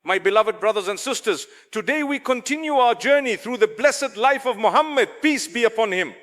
My beloved brothers and sisters, today we continue our journey through the blessed life of Muhammad, peace be upon him.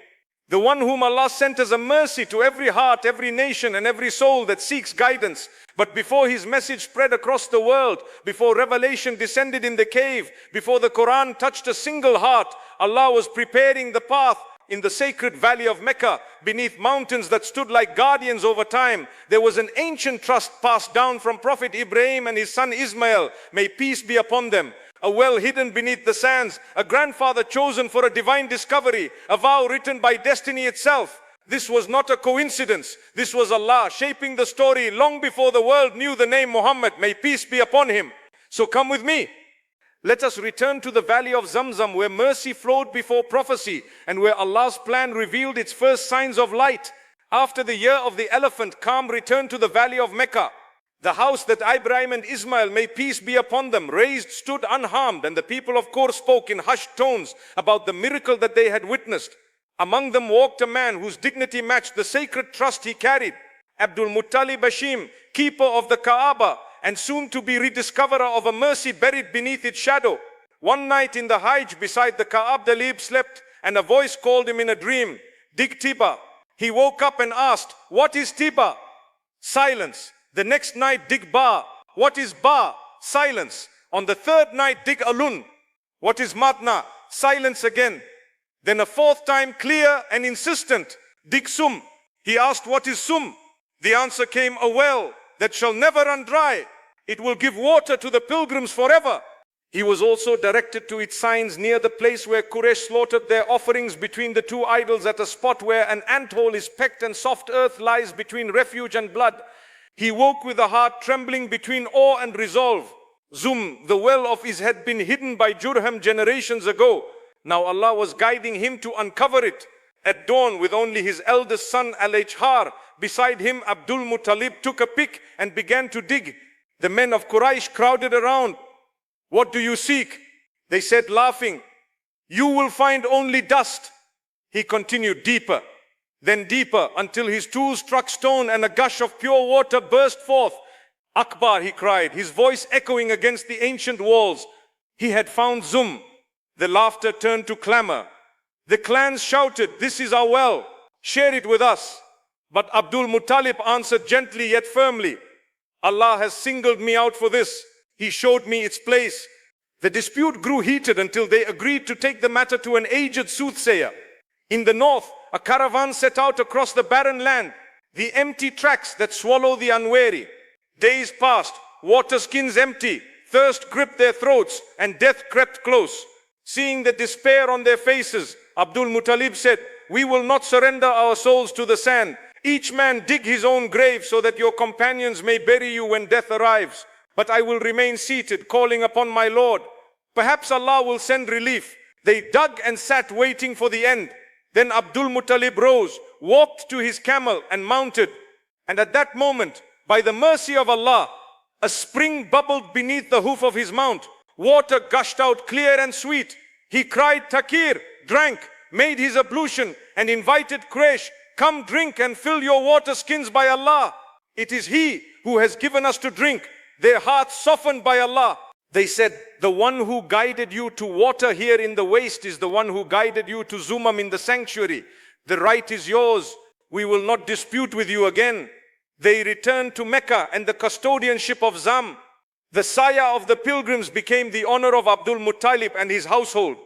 The one whom Allah sent as a mercy to every heart, every nation and every soul that seeks guidance. But before his message spread across the world, before revelation descended in the cave, before the Quran touched a single heart, Allah was preparing the path in the sacred valley of Mecca, beneath mountains that stood like guardians over time. There was an ancient trust passed down from Prophet Ibrahim and his son Ismail, may peace be upon them. A well hidden beneath the sands, a grandfather chosen for a divine discovery, a vow written by destiny itself. This was not a coincidence. This was Allah shaping the story long before the world knew the name Muhammad, may peace be upon him. So come with me. Let us return to the valley of Zamzam, where mercy flowed before prophecy and where Allah's plan revealed its first signs of light. After the year of the elephant, calm returned to the valley of Mecca. The house that Ibrahim and Ismail, may peace be upon them, raised stood unharmed, and the people of course spoke in hushed tones about the miracle that they had witnessed. Among them walked a man whose dignity matched the sacred trust he carried. Abdul Muttalib Hashim, keeper of the Kaaba, and soon to be rediscoverer of a mercy buried beneath its shadow. One night in the Hajj beside the Kaab, Dalib slept, and a voice called him in a dream, "Dig Tiba." He woke up and asked, "What is Tiba?" Silence. The next night, "Dig Ba." What is Ba? Silence. On the third night, "Dig Alun." What is Madna? Silence again. Then a fourth time, clear and insistent, "Dig Sum." He asked, "What is Sum?" The answer came, "A well that shall never run dry. It will give water to the pilgrims forever." He was also directed to its signs near the place where Quraysh slaughtered their offerings, between the two idols, at a spot where an anthole is pecked and soft earth lies between refuge and blood. He woke with a heart trembling between awe and resolve. Zum, the well of his, had been hidden by Jurham generations ago. Now Allah was guiding him to uncover it. At dawn, with only his eldest son Al-Ijhar beside him, Abdul Muttalib took a pick and began to dig. The men of Quraysh crowded around. "What do you seek?" They said, laughing. "You will find only dust." He continued, deeper, then deeper, until his tools struck stone and a gush of pure water burst forth. "Akbar," he cried, his voice echoing against the ancient walls. He had found Zum. The laughter turned to clamor. The clans shouted, "This is our well. Share it with us." But Abdul Muttalib answered gently yet firmly, "Allah has singled me out for this. He showed me its place." The dispute grew heated until they agreed to take the matter to an aged soothsayer. In the north, a caravan set out across the barren land, the empty tracks that swallow the unwary. Days passed, water skins empty, thirst gripped their throats, and death crept close. Seeing the despair on their faces, Abdul Muttalib said, "We will not surrender our souls to the sand. Each man dig his own grave so that your companions may bury you when death arrives. But I will remain seated, calling upon my Lord. Perhaps Allah will send relief." They dug and sat waiting for the end. Then Abdul Muttalib rose, walked to his camel and mounted. And at that moment, by the mercy of Allah, a spring bubbled beneath the hoof of his mount. Water gushed out clear and sweet. He cried takir, drank, made his ablution, and invited Quraysh, "Come drink and fill your water skins by Allah. It is He who has given us to drink." Their hearts softened by Allah. They said, "The one who guided you to water here in the waste is the one who guided you to Zumam in the sanctuary. The right is yours. We will not dispute with you again." They returned to Mecca and the custodianship of Zam. The sire of the pilgrims became the honor of Abdul Muttalib and his household.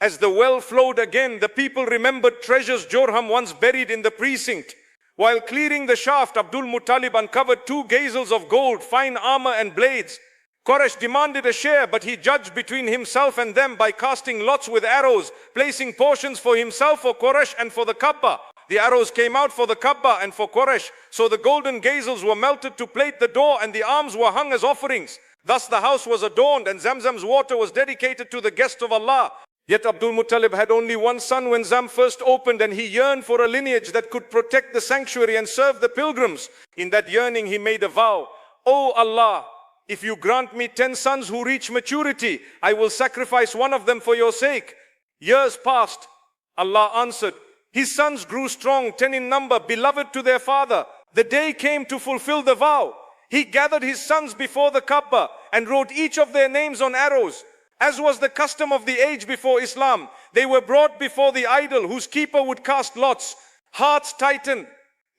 As the well flowed again, the people remembered treasures Jorham once buried in the precinct. While clearing the shaft, Abdul Muttalib uncovered 2 gazelles of gold, fine armor and blades. Quraysh demanded a share, but he judged between himself and them by casting lots with arrows, placing portions for himself, for Quraysh, and for the Kaaba. The arrows came out for the Kaaba and for Quraysh, so the golden gazelles were melted to plate the door, and the arms were hung as offerings. Thus the house was adorned, and Zamzam's water was dedicated to the guest of Allah. Yet Abdul Muttalib had only one son when Zam first opened, and he yearned for a lineage that could protect the sanctuary and serve the pilgrims. In that yearning he made a vow, "O Allah, if you grant me 10 sons who reach maturity, I will sacrifice one of them for your sake." Years passed. Allah answered. His sons grew strong, 10 in number, beloved to their father. The day came to fulfill the vow. He gathered his sons before the Kaaba and wrote each of their names on arrows. As was the custom of the age before Islam, they were brought before the idol whose keeper would cast lots. Hearts tightened.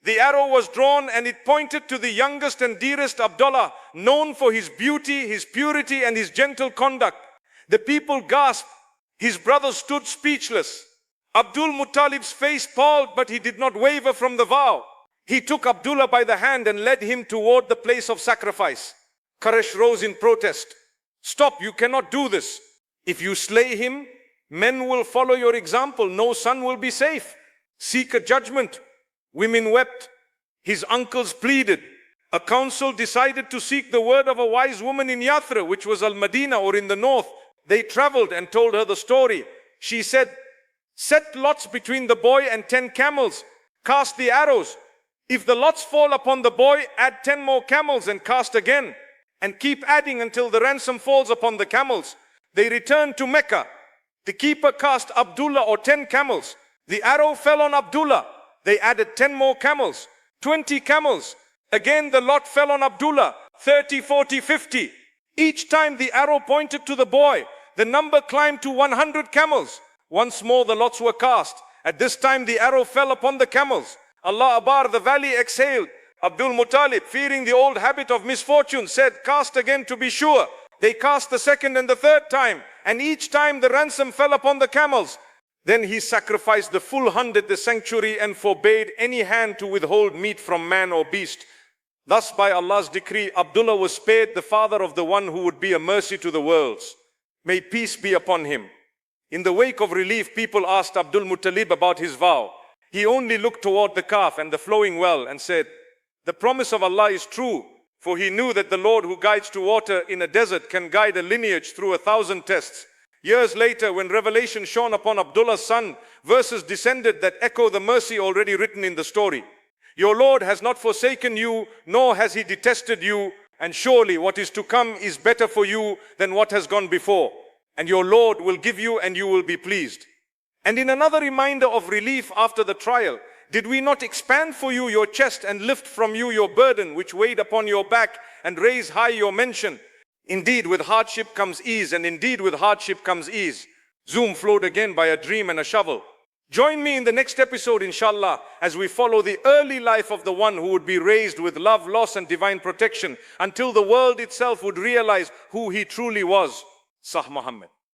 The arrow was drawn and it pointed to the youngest and dearest Abdullah, known for his beauty, his purity and his gentle conduct. The people gasped. His brothers stood speechless. Abdul Muttalib's face palled, but he did not waver from the vow. He took Abdullah by the hand and led him toward the place of sacrifice. Quraysh rose in protest. Stop, you cannot do this. If you slay him, men will follow your example. No son will be safe. Seek a judgment. Women wept. His uncles pleaded. A council decided to seek the word of a wise woman in Yathrib, which was Al-Madinah or in the north. They traveled and told her the story. She said, set lots between the boy and 10 camels. Cast the arrows. If the lots fall upon the boy, add 10 more camels and cast again. And keep adding until the ransom falls upon the camels. They returned to Mecca. The keeper cast Abdullah or 10 camels. The arrow fell on Abdullah. They added 10 more camels, 20 camels. Again the lot fell on Abdullah, 30, 40, 50. Each time the arrow pointed to the boy, the number climbed to 100 camels. Once more the lots were cast. At this time the arrow fell upon the camels. Allah Akbar, the valley exhaled. Abdul Muttalib, fearing the old habit of misfortune, said, cast again to be sure. They cast the second and the third time, and each time the ransom fell upon the camels. Then he sacrificed the full 100 the sanctuary and forbade any hand to withhold meat from man or beast. Thus by Allah's decree, Abdullah was spared, the father of the one who would be a mercy to the worlds. May peace be upon him. In the wake of relief, people asked Abdul Muttalib about his vow. He only looked toward the calf and the flowing well and said, the promise of Allah is true, for he knew that the Lord who guides to water in a desert can guide a lineage through 1,000 tests. Years later, when revelation shone upon Abdullah's son, verses descended that echo the mercy already written in the story. Your Lord has not forsaken you, nor has he detested you, and surely what is to come is better for you than what has gone before. And your Lord will give you and you will be pleased. And in another reminder of relief after the trial, did we not expand for you your chest and lift from you your burden which weighed upon your back and raise high your mention? Indeed, with hardship comes ease, and indeed with hardship comes ease. Zoom flowed again by a dream and a shovel. Join me in the next episode, inshallah, as we follow the early life of the one who would be raised with love, loss and divine protection until the world itself would realize who he truly was. Sah Muhammad.